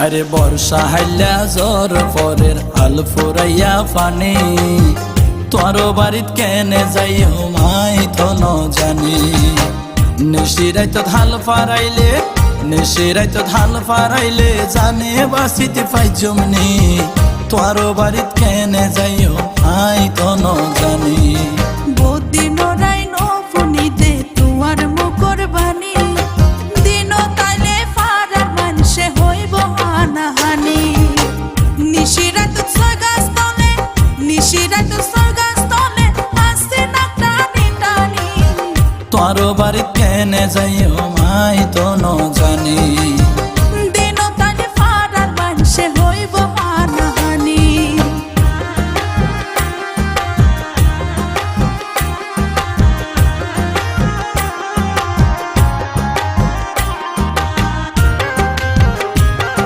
আরে বর্ষা হাইলা জ্বর পরের আল ফুরাইয়া ফানি তোর বাড়িত কেনে যাইও মাই তো ন জানি নিশিরাই তো ধান ফারাইলে নিশিরাই তো ধান ফারাইলে জানে বাসিতে পাই জমনি তোর বাড়িত কেনে যাইও মাই তো ন জানি বদিন রাই নফুনিতে তুয়ার মুখর বাণী দিন তাইলে ফারার মানুষে হইব হানাহানি নিশিরাই তো স্বর্গস্থলে নিশিরাই তো স্বর্গস্থলে আসছে না টানি টানি তোর বাড়িত কেনে যাইও